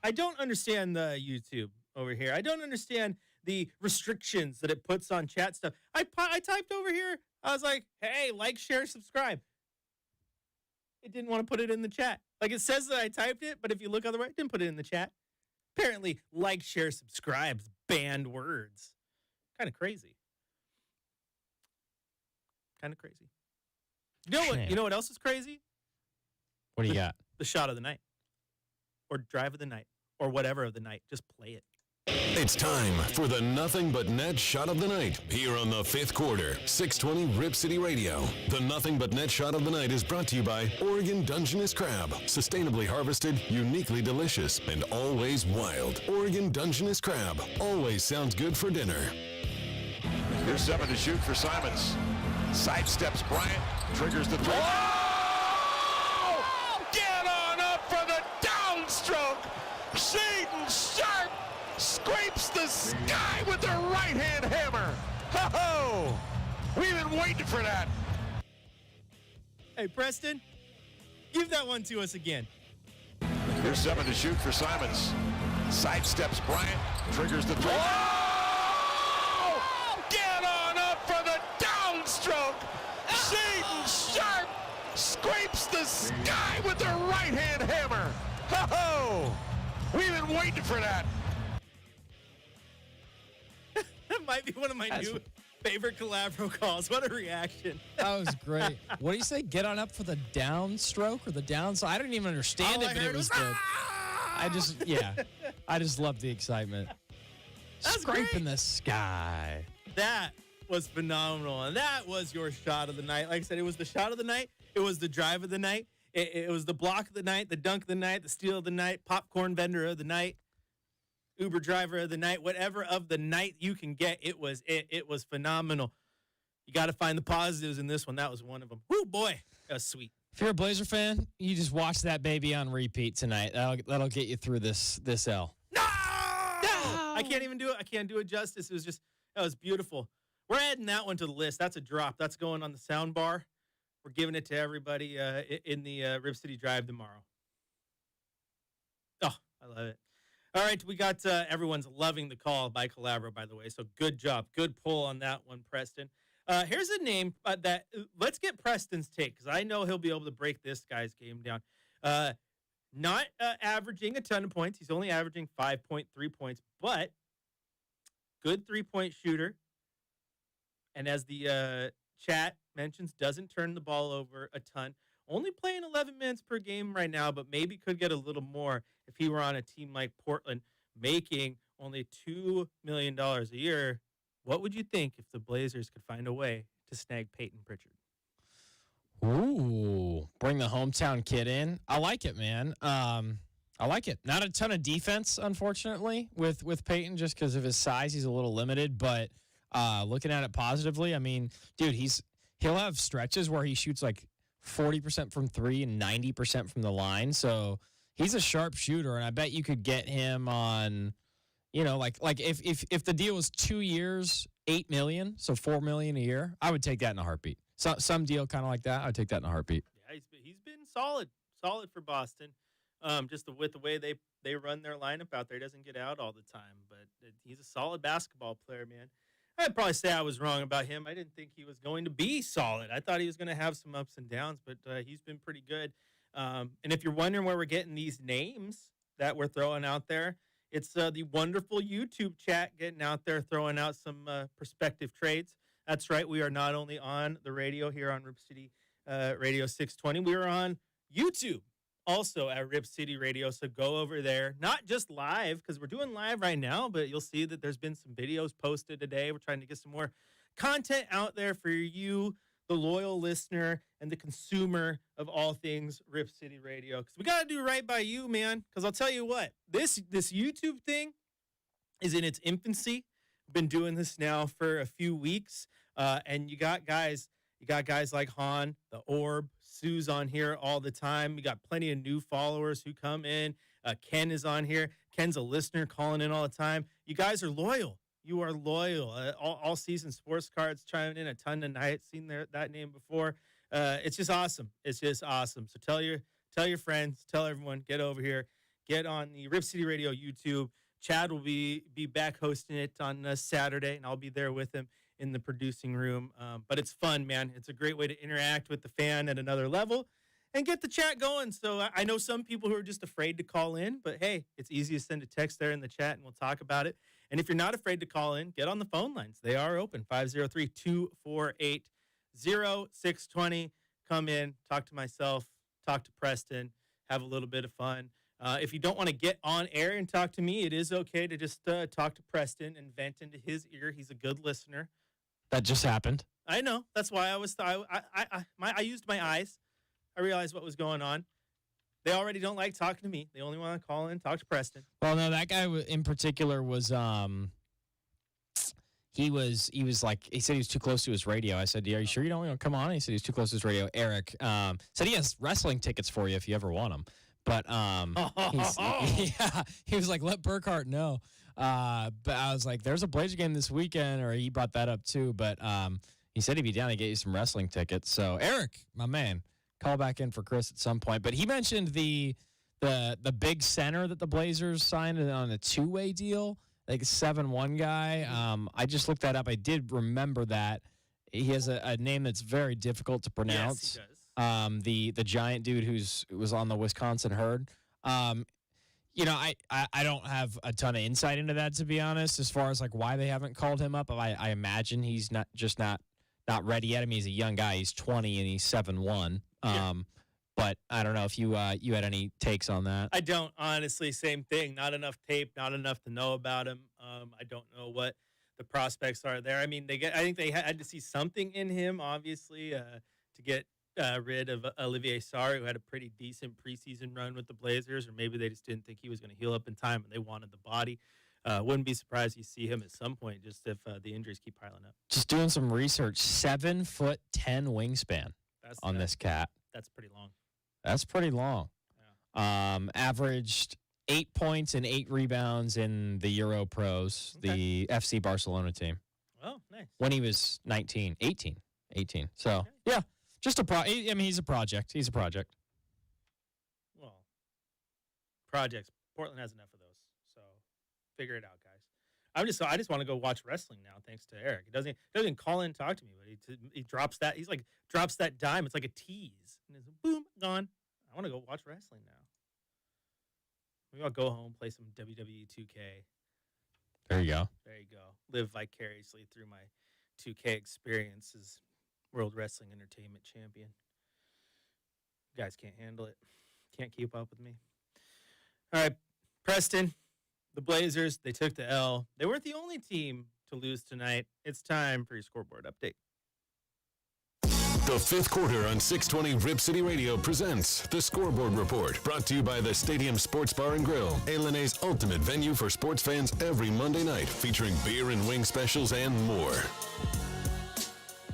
I don't understand the YouTube over here. I don't understand the restrictions that it puts on chat stuff. I typed over here. I was like, hey, like, share, subscribe. It didn't want to put it in the chat. Like, it says that I typed it, but if you look otherwise, it didn't put it in the chat. Apparently, like, share, subscribe's banned words. Kind of crazy. You know what else is crazy? What do you got? The shot of the night. Or drive of the night. Or whatever of the night. Just play it. It's time for the Nothing But Net Shot of the Night here on the fifth quarter, 620 Rip City Radio. The Nothing But Net Shot of the Night is brought to you by Oregon Dungeness Crab. Sustainably harvested, uniquely delicious, and always wild. Oregon Dungeness Crab. Always sounds good for dinner. Here's 7 to shoot for Simons. Sidesteps Bryant. Triggers the three. Oh! Get on up for the downstroke. Shaden Sharp scrapes the sky with the right-hand hammer. Ho-ho! We've been waiting for that. Hey, Preston, give that one to us again. Here's 7 to shoot for Simons. Sidesteps Bryant. Triggers the three. Oh! Get on up for the downstroke. Shaden Sharp scrapes the sky with the right-hand hammer. Ho-ho! We've been waiting for that. That might be one of my new favorite Calabro calls. What a reaction. That was great. What do you say? Get on up for the downstroke or the downside? I didn't even understand it, but it was the. I just love the excitement. That's Scraping great. the sky. That was phenomenal. And that was your shot of the night. Like I said, it was the shot of the night. It was the drive of the night. It was the block of the night, the dunk of the night, the steal of the night, popcorn vendor of the night, Uber driver of the night, whatever of the night you can get. It was phenomenal. You got to find the positives in this one. That was one of them. Whoo, boy. That was sweet. If you're a Blazer fan, you just watch that baby on repeat tonight. That'll get you through this L. No! I can't even do it. I can't do it justice. That was beautiful. We're adding that one to the list. That's a drop. That's going on the sound bar. We're giving it to everybody in the Rip City Drive tomorrow. Oh, I love it. All right, we got everyone's loving the call by Calabro, by the way. So good job. Good pull on that one, Preston. Here's a name that let's get Preston's take because I know he'll be able to break this guy's game down. Not averaging a ton of points. He's only averaging 5.3 points, but good three-point shooter. And as the chat mentions, doesn't turn the ball over a ton. Only playing 11 minutes per game right now, but maybe could get a little more if he were on a team like Portland, making only $2 million a year. What would you think if the Blazers could find a way to snag Peyton Pritchard? Ooh, bring the hometown kid in. I like it, man. I like it. Not a ton of defense, unfortunately, with Peyton, just because of his size. He's a little limited, but looking at it positively, I mean, dude, he'll have stretches where he shoots like 40% from three and 90% from the line. So he's a sharp shooter, and I bet you could get him on, like if the deal was 2 years, $8 million, so $4 million a year, I would take that in a heartbeat. So some deal kind of like that, I would take that in a heartbeat. Yeah, he's been solid for Boston. Just with the way they run their lineup out there, he doesn't get out all the time, but he's a solid basketball player, man. I'd probably say I was wrong about him. I didn't think he was going to be solid. I thought he was going to have some ups and downs, but he's been pretty good. And if you're wondering where we're getting these names that we're throwing out there, it's the wonderful YouTube chat getting out there throwing out some prospective trades. That's right. We are not only on the radio here on Rip City Radio 620. We are on YouTube also at Rip City Radio. So go over there, not just live because we're doing live right now, but you'll see that there's been some videos posted today. We're trying to get some more content out there for you, the loyal listener and the consumer of all things Rip City Radio. Because we got to do right by you, man. Because I'll tell you what, this YouTube thing is in its infancy. We've been doing this now for a few weeks. And you got guys like Han, the Orb, Sue's on here all the time. We got plenty of new followers who come in. Ken is on here. Ken's a listener calling in all the time. You guys are loyal. You are loyal. All season sports cards chiming in a ton tonight. Seen that name before. It's just awesome. It's just awesome. So tell your friends, tell everyone, get over here, get on the Rip City Radio YouTube. Chad will be back hosting it on Saturday, and I'll be there with him in the producing room. But it's fun, man. It's a great way to interact with the fan at another level and get the chat going. So I know some people who are just afraid to call in, but hey, it's easy to send a text there in the chat, and we'll talk about it. And if you're not afraid to call in, get on the phone lines. They are open, 503-248-0620. Come in, talk to myself, talk to Preston, have a little bit of fun. If you don't want to get on air and talk to me, it is okay to just talk to Preston and vent into his ear. He's a good listener. That just happened. I know. That's why I used my eyes. I realized what was going on. They already don't like talking to me. They only want to call in, talk to Preston. Well, no, that guy in particular was he said he was too close to his radio. I said, "Yeah, are you sure you don't want to come on?" He said he's too close to his radio. Eric said he has wrestling tickets for you if you ever want them. But he was like, "Let Burkhart know." But I was like, "There's a Blazer game this weekend," or he brought that up too. But he said he'd be down to get you some wrestling tickets. So Eric, my man, call back in for Chris at some point. But he mentioned the big center that the Blazers signed on a two-way deal, like a 7-1 guy. I just looked that up. I did remember that. He has a name that's very difficult to pronounce. Yes, he does. The giant dude who was on the Wisconsin Herd. I don't have a ton of insight into that, to be honest, as far as like why they haven't called him up. I imagine he's not ready yet. I mean, he's a young guy. He's 20 and he's 7'1". Yeah. But I don't know if you had any takes on that. I don't, honestly. Same thing. Not enough tape, not enough to know about him. I don't know what the prospects are there. I mean, I think they had to see something in him, obviously, to get rid of Olivier Sarr, who had a pretty decent preseason run with the Blazers, or maybe they just didn't think he was going to heal up in time and they wanted the body. Wouldn't be surprised you see him at some point, just if the injuries keep piling up. Just doing some research, 7'10" wingspan on this cat. That's pretty long. That's pretty long. Yeah. Averaged 8 points and 8 rebounds in the Euro Pros, the FC Barcelona team. Oh, nice. When he was 18. So, Okay. yeah, just he's a project. He's a project. Well, projects. Portland has enough of those, so figure it out, guys. I just want to go watch wrestling now, thanks to Eric. He doesn't call in and talk to me, but he drops that. He's like drops that dime. It's like a tease, and it's boom, gone. I want to go watch wrestling now. Maybe I'll go home, play some WWE 2K. There you go. There you go. Live vicariously through my 2K experience as World Wrestling Entertainment Champion. You guys can't handle it. Can't keep up with me. All right, Preston. The Blazers, they took the L. They weren't the only team to lose tonight. It's time for your scoreboard update. The fifth quarter on 620 Rip City Radio presents the Scoreboard Report, brought to you by the Stadium Sports Bar and Grill, A-Lene's ultimate venue for sports fans every Monday night, featuring beer and wing specials and more.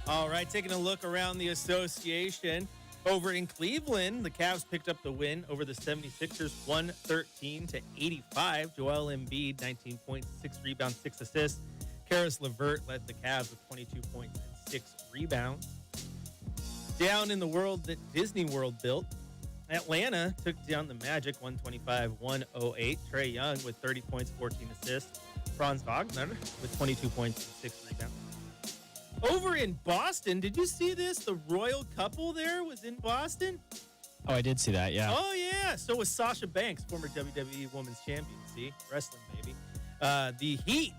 All right, taking a look around the association. Over in Cleveland, the Cavs picked up the win over the 76ers, 113-85. Joel Embiid, 19 points, 6 rebounds, 6 assists. Karis LeVert led the Cavs with 22 points and 6 rebounds. Down in the world that Disney World built, Atlanta took down the Magic, 125-108. Trae Young with 30 points, 14 assists. Franz Wagner with 22 points and 6 rebounds. Over in Boston, did you see this? The royal couple there was in Boston. Oh, I did see that, yeah. Oh, yeah. So was Sasha Banks, former WWE Women's Champion. See? Wrestling, baby. The Heat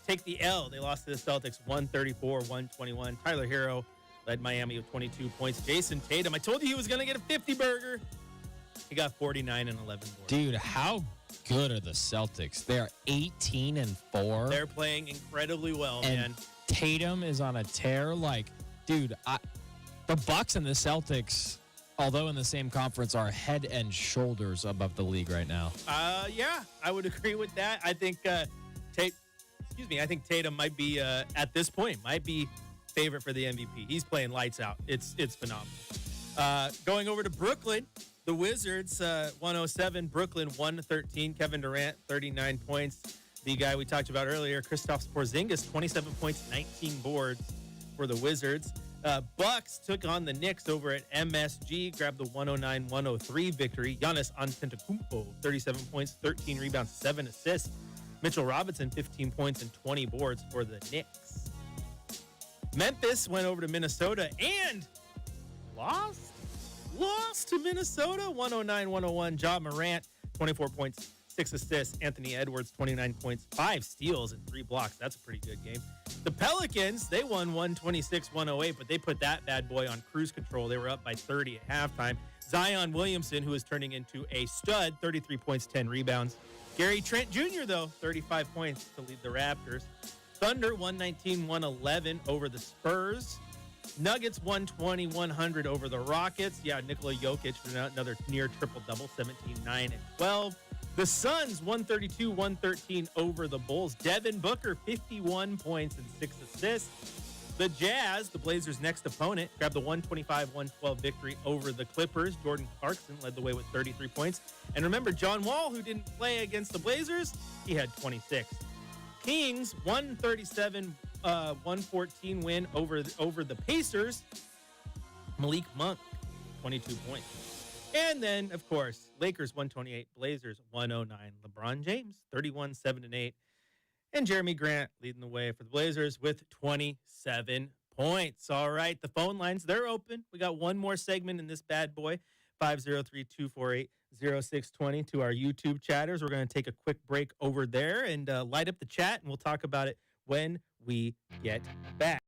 take the L. They lost to the Celtics 134-121. Tyler Hero led Miami with 22 points. Jason Tatum, I told you he was going to get a 50-burger. He got 49 and 11 boards. Dude, how good are the Celtics? They're 18-4. They're playing incredibly well, and man. Tatum is on a tear. Like, dude, the Bucks and the Celtics, although in the same conference, are head and shoulders above the league right now. Yeah, I would agree with that. I think I think Tatum might be at this point favorite for the MVP. He's playing lights out. It's phenomenal. Going over to Brooklyn, the Wizards 107, Brooklyn 113. Kevin Durant 39 points. The guy we talked about earlier, Kristaps Porzingis, 27 points, 19 boards for the Wizards. Bucks took on the Knicks over at MSG, grabbed the 109-103 victory. Giannis Antetokounmpo, 37 points, 13 rebounds, 7 assists. Mitchell Robinson, 15 points and 20 boards for the Knicks. Memphis went over to Minnesota and lost to Minnesota, 109-101. Ja Morant, 24 points, 6 assists. Anthony Edwards, 29 points, 5 steals, and 3 blocks. That's a pretty good game. The Pelicans, they won 126-108, but they put that bad boy on cruise control. They were up by 30 at halftime. Zion Williamson, who is turning into a stud, 33 points, 10 rebounds. Gary Trent Jr., though, 35 points to lead the Raptors. Thunder, 119-111 over the Spurs. Nuggets, 120-100 over the Rockets. Yeah, Nikola Jokic, another near triple-double, 17, 9, and 12. The Suns, 132-113 over the Bulls. Devin Booker, 51 points and 6 assists. The Jazz, the Blazers' next opponent, grabbed the 125-112 victory over the Clippers. Jordan Clarkson led the way with 33 points. And remember, John Wall, who didn't play against the Blazers, he had 26. Kings, 137-114 win over the Pacers. Malik Monk, 22 points. And then, of course, Lakers 128, Blazers 109. LeBron James 31-7-8. And Jeremy Grant leading the way for the Blazers with 27 points. All right, the phone lines, they're open. We got one more segment in this bad boy, 503-248-0620 to our YouTube chatters. We're going to take a quick break over there and light up the chat, and we'll talk about it when we get back.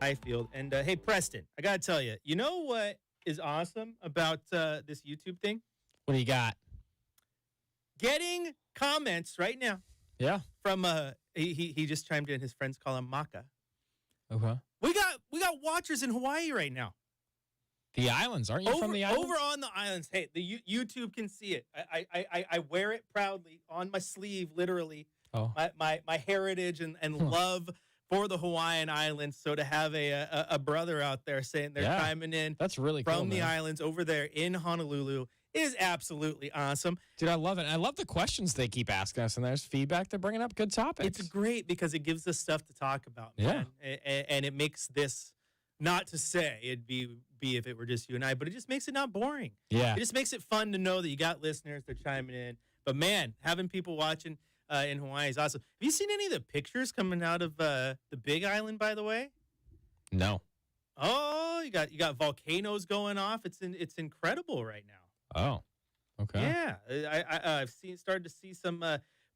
Highfield. And hey, Preston, I got to tell you, you know what is awesome about this YouTube thing? What do you got? Getting comments right now Yeah. from he just chimed in. His friends call him Maka. Okay. We got watchers in Hawaii right now. The islands, aren't you from the islands? Over on the islands. Hey, the YouTube can see it. I wear it proudly on my sleeve, literally. Oh. My heritage and love for the Hawaiian Islands. So to have a brother out there saying they're chiming in that's really cool, from the man. islands over there in Honolulu is absolutely awesome. Dude, I love it. I love the questions they keep asking us, and there's feedback they're bringing up. Good topics. It's great because it gives us stuff to talk about, man. And it makes this, not to say it'd be if it were just you and I, but it just makes it not boring. Yeah. It just makes it fun to know that you got listeners, they're chiming in. But man, having people watching in Hawaii is awesome. Have you seen any of the pictures coming out of the Big Island, by the way? No. Oh, you got volcanoes going off. It's incredible right now. Oh. Okay. Yeah, I've started to see some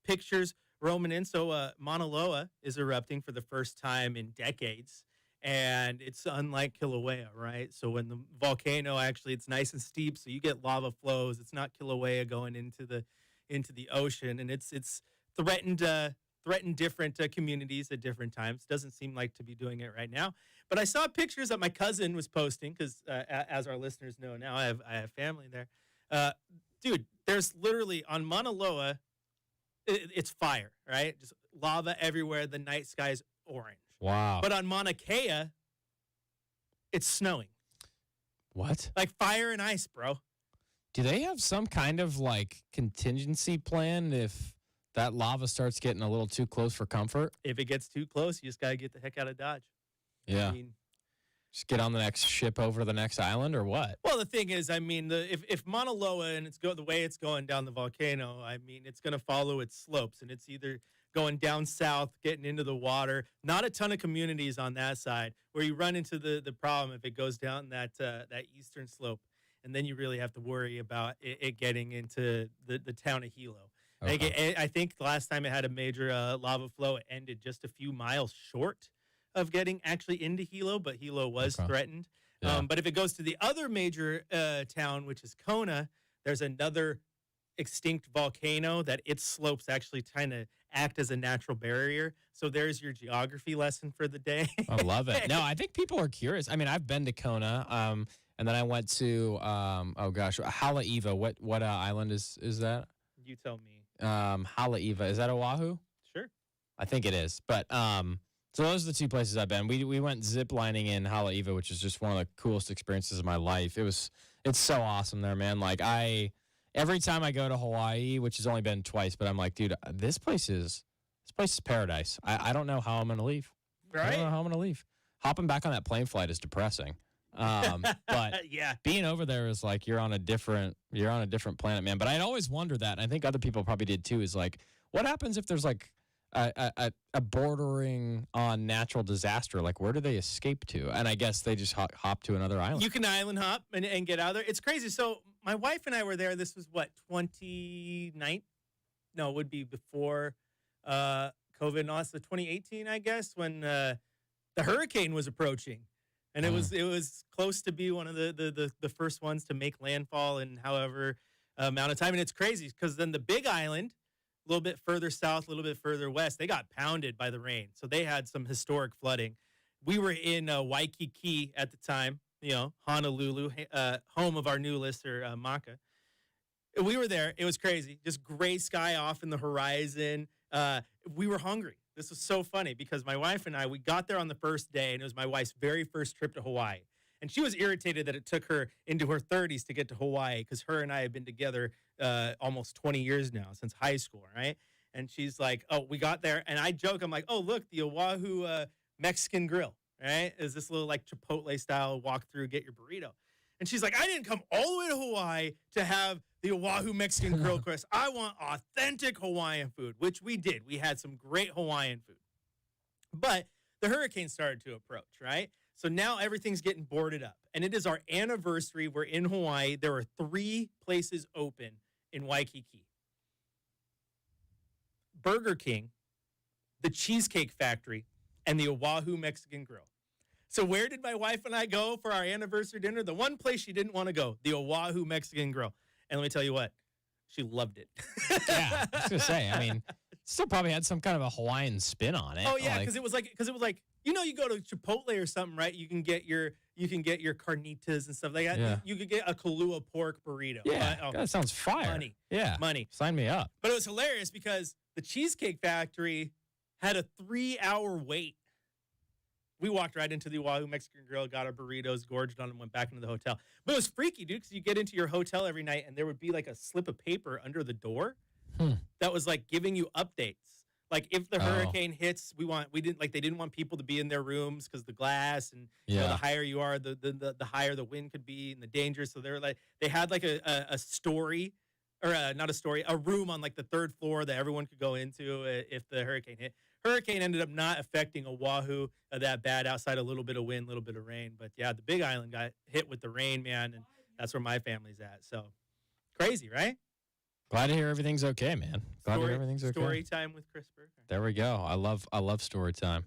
pictures roaming in. So Mauna Loa is erupting for the first time in decades, and it's unlike Kilauea, right? So when the volcano it's nice and steep, so you get lava flows. It's not Kilauea going into the ocean, and it's threatened different communities at different times. Doesn't seem like to be doing it right now. But I saw pictures that my cousin was posting because, as our listeners know now, I have family there. Dude, there's literally on Mauna Loa, it's fire, right? Just lava everywhere. The night sky's orange. Wow. But on Mauna Kea, it's snowing. What? Like fire and ice, bro. Do they have some kind of like contingency plan if that lava starts getting a little too close for comfort? If it gets too close, you just got to get the heck out of Dodge. Yeah. I mean, just get on the next ship over to the next island or what? well, the thing is, I mean, if Mauna Loa and the way it's going down the volcano, I mean, it's going to follow its slopes, and it's either going down south, getting into the water. Not a ton of communities on that side where you run into the problem if it goes down that eastern slope, and then you really have to worry about it getting into the town of Hilo. Okay. I think the last time it had a major lava flow, it ended just a few miles short of getting actually into Hilo, but Hilo was threatened. Yeah. But if it goes to the other major town, which is Kona, there's another extinct volcano that its slopes actually kind of act as a natural barrier. So there's your geography lesson for the day. I love it. No, I think people are curious. I mean, I've been to Kona, and then I went to Haleiwa. What island is that? You tell me. Haleiwa. Is that Oahu? Sure. I think it is. But so those are the two places I've been. We went zip lining in Haleiwa, which is just one of the coolest experiences of my life. It's so awesome there, man. Like every time I go to Hawaii, which has only been twice, but I'm like, dude, this place is paradise. I don't know how I'm gonna leave. Right? I don't know how I'm gonna leave. Hopping back on that plane flight is depressing. But yeah, being over there is like you're on a different planet, man. But I'd always wonder that, and I think other people probably did too, is like, what happens if there's like a bordering on natural disaster? Like, where do they escape to? And I guess they just hop to another island. you can island hop and get out of there. It's crazy. So my wife and I were there. This was what, 29? No, it would be before COVID and all. So 2018, I guess, when the hurricane was approaching. And it was close to be one of the first ones to make landfall in however amount of time. And it's crazy because then the Big Island, a little bit further south, a little bit further west, they got pounded by the rain. So they had some historic flooding. We were in Waikiki at the time, Honolulu, home of our new listener, Maka. We were there. It was crazy. Just gray sky off in the horizon. We were hungry. This was so funny because my wife and we got there on the first day, and it was my wife's very first trip to Hawaii. And she was irritated that it took her into her 30s to get to Hawaii because her and I have been together almost 20 years now, since high school, right? And she's like, oh, we got there. And I joke, I'm like, oh, look, the Oahu Mexican grill, right? Is this little like Chipotle style walk through, get your burrito. And she's like, I didn't come all the way to Hawaii to have the Oahu Mexican grill crust. I want authentic Hawaiian food, which we did. We had some great Hawaiian food. But the hurricane started to approach, right? So now everything's getting boarded up. And it is our anniversary. We're in Hawaii. There are 3 places open in Waikiki: Burger King, the Cheesecake Factory, and the Oahu Mexican Grill. So where did my wife and I go for our anniversary dinner? The one place she didn't want to go, the Oahu Mexican Grill. And let me tell you what, she loved it. Yeah, I was gonna say. I mean, still probably had some kind of a Hawaiian spin on it. Oh yeah, because it was like you go to Chipotle or something, right? You can get your carnitas and stuff like that. Yeah. You could get a Kahlua pork burrito. Yeah, that sounds fire. Money. Sign me up. But it was hilarious because the Cheesecake Factory had a 3-hour wait. We walked right into the Oahu Mexican Grill, got our burritos, gorged on them, went back into the hotel. But it was freaky, dude, because you get into your hotel every night and there would be like a slip of paper under the door that was like giving you updates. Like if the hurricane hits, they didn't want people to be in their rooms because the glass and the higher you are, the higher the wind could be and the danger. So they had like a story, or not a story, a room on like the 3rd floor that everyone could go into if the hurricane hit. Hurricane ended up not affecting Oahu that bad, outside a little bit of wind, a little bit of rain. But yeah, the Big Island got hit with the rain, man, and that's where my family's at. So crazy, right? Glad to hear everything's okay, man. Glad to hear everything's okay. Story time with Chris Burke. There we go. I love story time.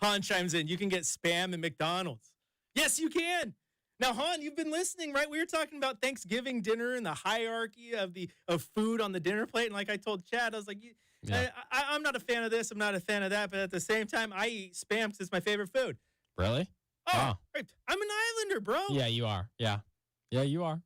Han chimes in. You can get Spam at McDonald's. Yes, you can. Now, Han, you've been listening, right? We were talking about Thanksgiving dinner and the hierarchy of food on the dinner plate. And like I told Chad, I was like, I'm not a fan of this. I'm not a fan of that. But at the same time, I eat Spam because it's my favorite food. Really? Oh, right. I'm an islander, bro. Yeah, you are. Yeah, you are.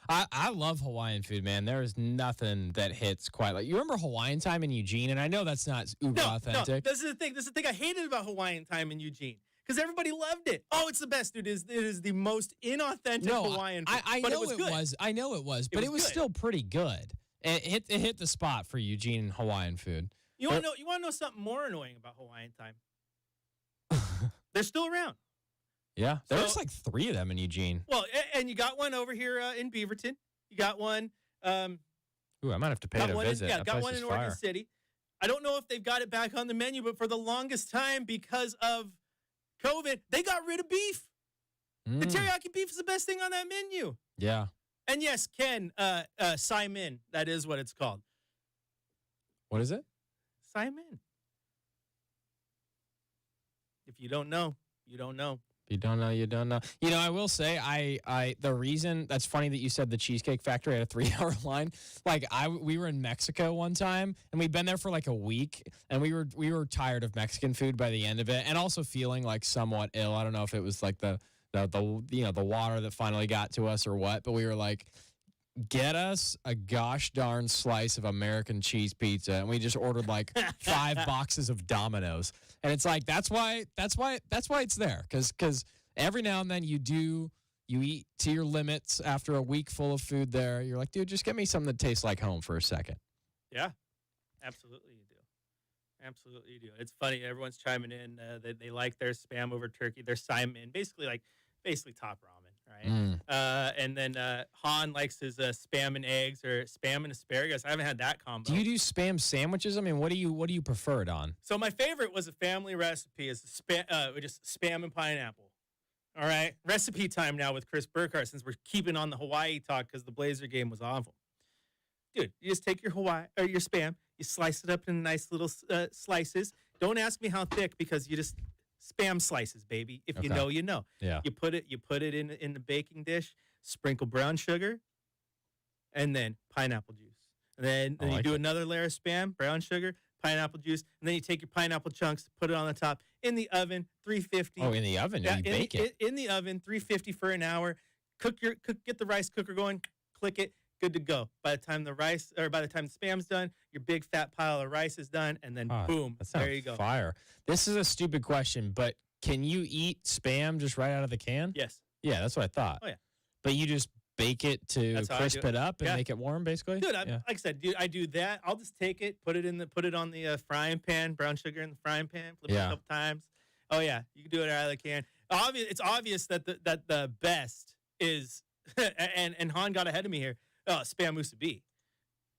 I love Hawaiian food, man. There is nothing that hits quite like. You remember Hawaiian time in Eugene? And I know that's not uber authentic. No, this is the thing I hated about Hawaiian time in Eugene. Because everybody loved it. Oh, it's the best, dude. It is the most inauthentic Hawaiian food. I know it was. I know it was, but it was still pretty good. It hit the spot for Eugene Hawaiian food. You want to know something more annoying about Hawaiian time? They're still around. Yeah, there's like 3 of them in Eugene. Well, and you got one over here in Beaverton. You got one. Ooh, I might have to pay to visit. Yeah, got one in Oregon City. I don't know if they've got it back on the menu, but for the longest time, because of COVID, they got rid of beef. The teriyaki beef is the best thing on that menu. Yeah. And yes, Ken, Simon, that is what it's called. What is it? Simon. If you don't know, you don't know. You don't know, you don't know. You know, I will say, the reason that's funny that you said the Cheesecake Factory had a 3-hour line. Like we were in Mexico one time, and we'd been there for like a week, and we were tired of Mexican food by the end of it, and also feeling like somewhat ill. I don't know if it was like the water that finally got to us or what, but we were like, get us a gosh darn slice of American cheese pizza, and we just ordered like 5 boxes of Domino's. And it's like that's why it's there, because every now and then you eat to your limits after a week full of food there. You're like, dude, just get me something that tastes like home for a second. Yeah, absolutely you do. Absolutely you do. It's funny, everyone's chiming in. They like their Spam over turkey. Their Simon, basically top ramen, right? And then Han likes his Spam and eggs or Spam and asparagus. I haven't had that combo. Do you do Spam sandwiches? I mean, what do you prefer it on? So my favorite was a family recipe. Is just Spam and pineapple. All right, recipe time now with Chris Burkhart, since we're keeping on the Hawaii talk because the Blazer game was awful. Dude, you just take your your Spam, you slice it up in nice little slices. Don't ask me how thick, because you just Spam slices, baby. If you know, you know. Yeah. You put it in the baking dish, sprinkle brown sugar, and then pineapple juice. And then you do another layer of Spam, brown sugar, pineapple juice, and then you take your pineapple chunks, put it on the top in the oven, 350. Oh, in the oven? Yeah, you bake it in the oven, 350 for an hour. Get the rice cooker going, click it, good to go. By the time the Spam's done, your big fat pile of rice is done, and then boom, there you go. Fire. This is a stupid question, but can you eat Spam just right out of the can? Yes. Yeah, that's what I thought. Oh yeah. But you just bake it to crisp it up and make it warm, basically. Dude, like I said, I do that. I'll just take it, put it on the frying pan, brown sugar in the frying pan, flip it a couple times. Oh yeah, you can do it out of the can. It's obvious that the best is, and Han got ahead of me here. Spam musubi.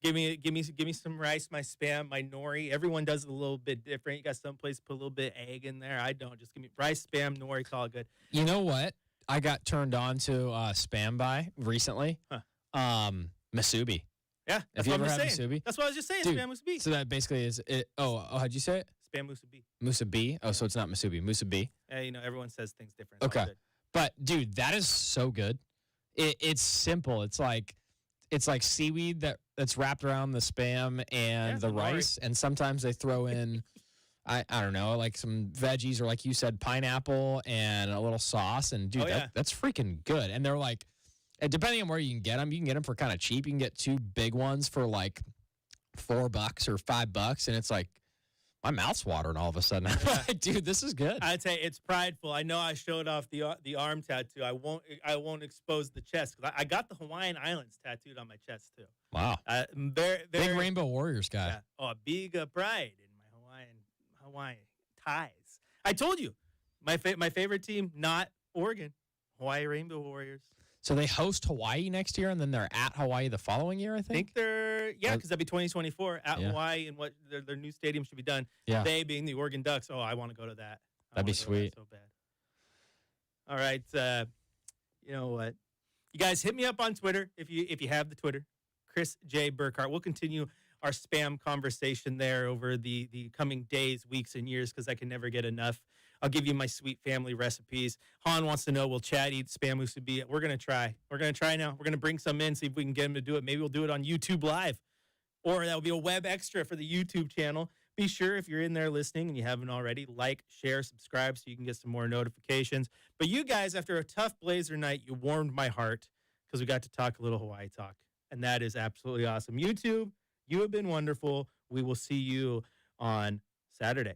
Give me some rice, my Spam, my nori. Everyone does it a little bit different. You got some place put a little bit of egg in there. I don't. Just give me rice, Spam, nori. It's all good. You know what? I got turned on to Spam by recently. Masubi. Yeah. Have you ever had masubi? That's what I was just saying. Dude, Spam musubi. So that basically is it. Oh, how'd you say it? Spam musubi. Musubi? Oh, so it's not musubi. Musubi. Everyone says things different. It's all Okay. good. But dude, that is so good. It's simple. It's like seaweed that's wrapped around the Spam and the rice, and sometimes they throw in I don't know, like some veggies or like you said, pineapple and a little sauce. And dude, that's freaking good. And they're like, and depending on where you can get them for kind of cheap. You can get 2 big ones for like $4 or $5, and it's like my mouth's watering all of a sudden. I'm like, dude, this is good. I'd say it's prideful. I know I showed off the arm tattoo. I won't expose the chest because I got the Hawaiian Islands tattooed on my chest too. Wow. Very, Big Rainbow Warriors guy. Yeah. Oh, a big pride in my Hawaiian ties. I told you, my favorite team, not Oregon, Hawaii Rainbow Warriors. So they host Hawaii next year, and then they're at Hawaii the following year, I I think? think they're, because that'd be 2024 at Hawaii, and what their new stadium should be done. Yeah. They being the Oregon Ducks. Oh, I want to go to that. That'd be sweet. So bad. All right. You know what? You guys hit me up on Twitter if you have the Twitter. Chris J. Burkhart. We'll continue our spam conversation there over the coming days, weeks, and years because I can never get enough. I'll give you my sweet family recipes. Han wants to know, will Chad eat spam musubi? We're going to try. We're going to try now. We're going to bring some in, see if we can get him to do it. Maybe we'll do it on YouTube Live. Or that will be a web extra for the YouTube channel. Be sure if you're in there listening and you haven't already, like, share, subscribe so you can get some more notifications. But you guys, after a tough Blazer night, you warmed my heart because we got to talk a little Hawaii talk. And that is absolutely awesome. YouTube, you have been wonderful. We will see you on Saturday.